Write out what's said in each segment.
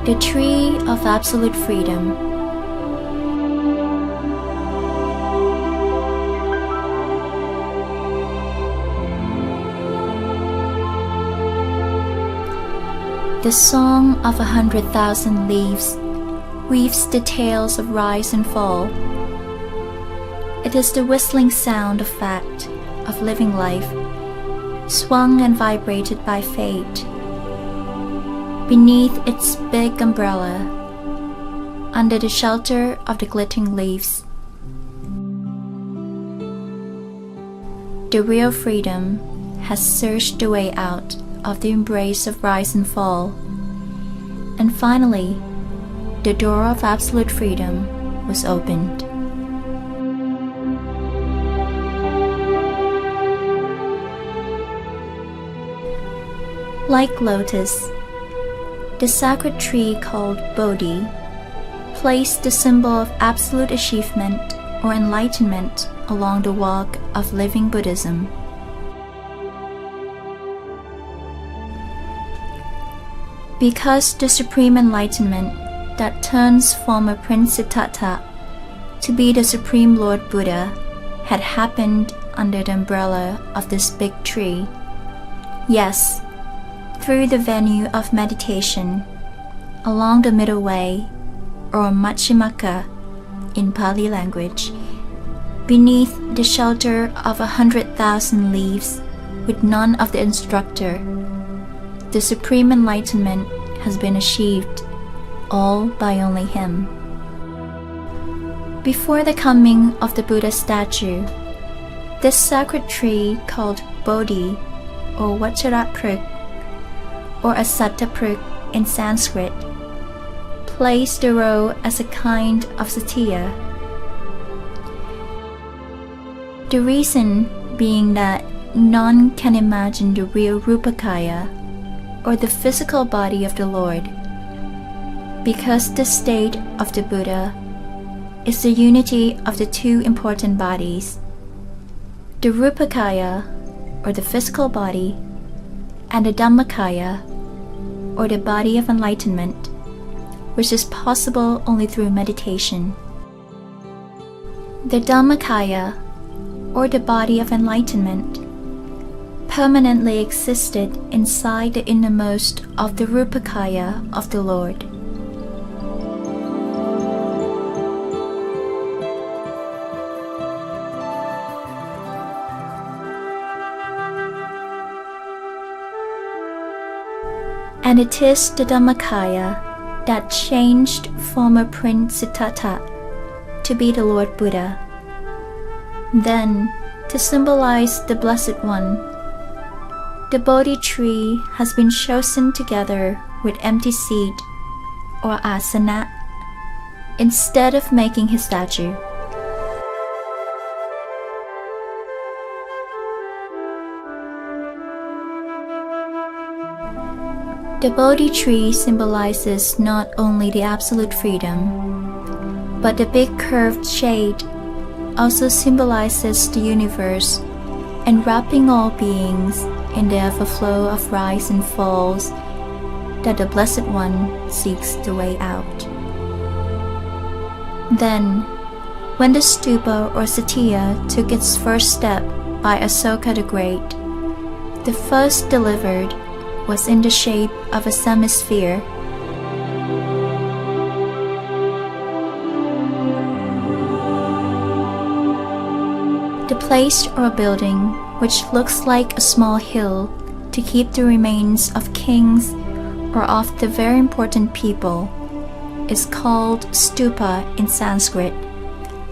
The Tree of Absolute Freedom. The Song of 100,000 Leaves weaves the tales of rise and fall. It is the whistling sound of fact, of living life, swung and vibrated by fate. Beneath its big umbrella, under the shelter of the glittering leaves, the real freedom has searched the way out of the embrace of rise and fall, and finally, the door of absolute freedom was opened. Like lotus, the sacred tree called Bodhi placed the symbol of absolute achievement or enlightenment along the walk of living Buddhism. Because the supreme enlightenment that turns former Prince Siddhartha to be the Supreme Lord Buddha had happened under the umbrella of this big tree, yes, through the venue of meditation, along the middle way, or Majjhimaka in Pali language, beneath the shelter of 100,000 leaves with none of the instructor, the supreme enlightenment has been achieved, all by only him. Before the coming of the Buddha statue, this sacred tree called Bodhi, or Vajraprukh, or Asattaprukh in Sanskrit, plays the role as a kind of satya. The reason being that none can imagine the real Rupakaya, or the physical body of the Lord, because the state of the Buddha is the unity of the two important bodies, the Rupakaya, or the physical body, and the Dhammakaya, or the body of enlightenment, which is possible only through meditation. The Dhammakaya, or the body of enlightenment, permanently existed inside the innermost of the Rupakaya of the Lord. And it is the Dhammakaya that changed former Prince Siddhartha to be the Lord Buddha. Then, to symbolize the Blessed One, the Bodhi tree has been chosen together with empty seat, or asana, instead of making his statue. The Bodhi tree symbolizes not only the absolute freedom, but the big curved shade also symbolizes the universe, enwrapping all beings in the ever-flow of rise and falls that the Blessed One seeks the way out. Then, when the stupa or satya took its first step by Asoka the Great, the first delivered was in the shape of a semisphere. The place or building which looks like a small hill to keep the remains of kings or of the very important people is called stupa in Sanskrit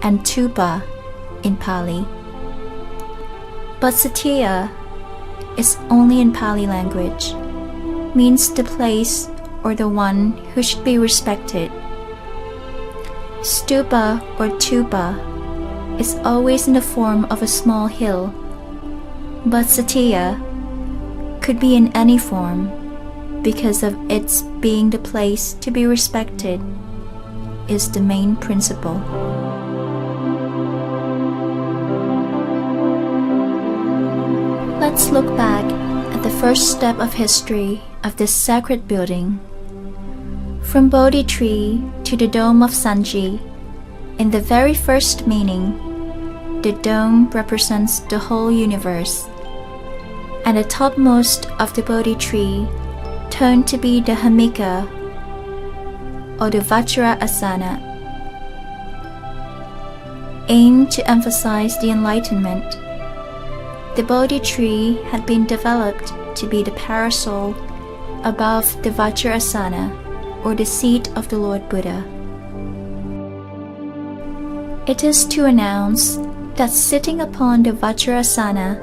and tupa in Pali. But satya is only in Pali language, means the place or the one who should be respected. Stupa or tupa is always in the form of a small hill, but satya could be in any form because of its being the place to be respected is the main principle. Let's look back at the first step of history of this sacred building. From Bodhi tree to the dome of Sanji, in the very first meaning, the dome represents the whole universe, and the topmost of the Bodhi tree turned to be the Hamika, or the Vajra Asana, aimed to emphasize the enlightenment. The Bodhi tree had been developed to be the parasol above the Vajra Asana, or the seat of the Lord Buddha. It is to announce that sitting upon the Vajrasana,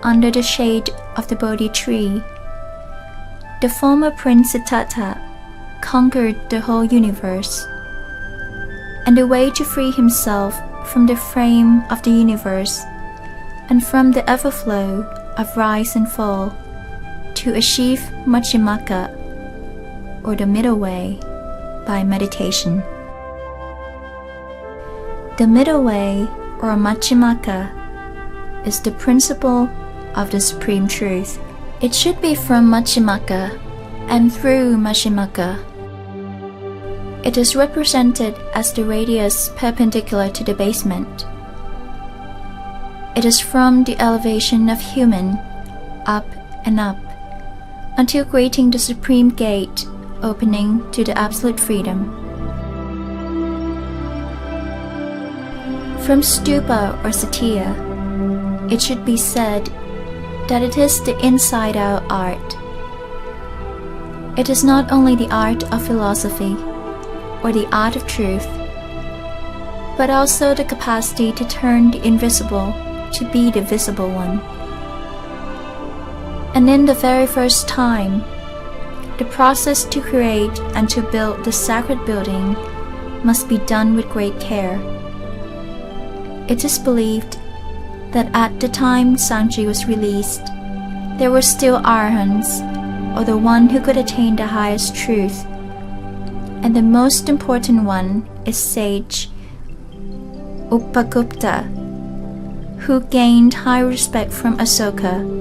under the shade of the Bodhi tree, the former Prince Siddhartha conquered the whole universe, and the way to free himself from the frame of the universe and from the everflow of rise and fall to achieve Majjhimaka, or the middle way, by meditation. The middle way, or Majjhimaka, is the principle of the Supreme Truth. It should be from Majjhimaka and through Majjhimaka. It is represented as the radius perpendicular to the basement. It is from the elevation of human, up and up, until creating the supreme gate opening to the absolute freedom. From stupa or satya, it should be said that it is the inside-out art. It is not only the art of philosophy or the art of truth, but also the capacity to turn the invisible to be the visible one. And in the very first time, the process to create and to build the sacred building must be done with great care. It is believed that at the time Sanji was released, there were still Arhants, or the one who could attain the highest truth, and the most important one is sage Upagupta, who gained high respect from Asoka,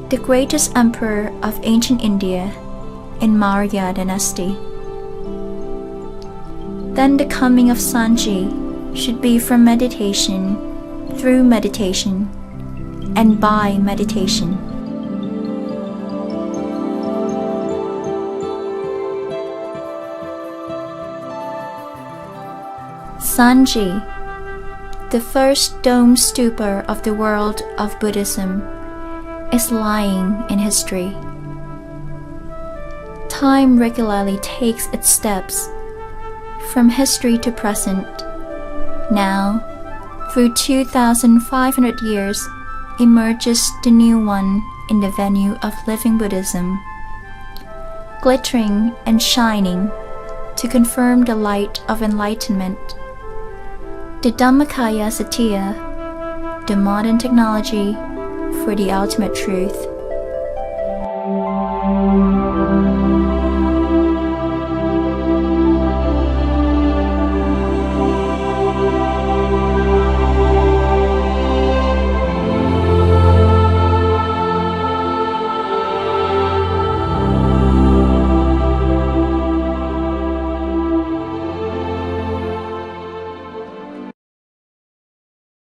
the greatest emperor of ancient India in Maurya dynasty. Then the coming of Sanji should be from meditation, through meditation, and by meditation. Sanji, the first dome stupa of the world of Buddhism, is lying in history. Time regularly takes its steps from history to present. Now, through 2,500 years, emerges the new one in the venue of living Buddhism, glittering and shining to confirm the light of enlightenment. The Dhammakaya Satya, the modern technology for the ultimate truth.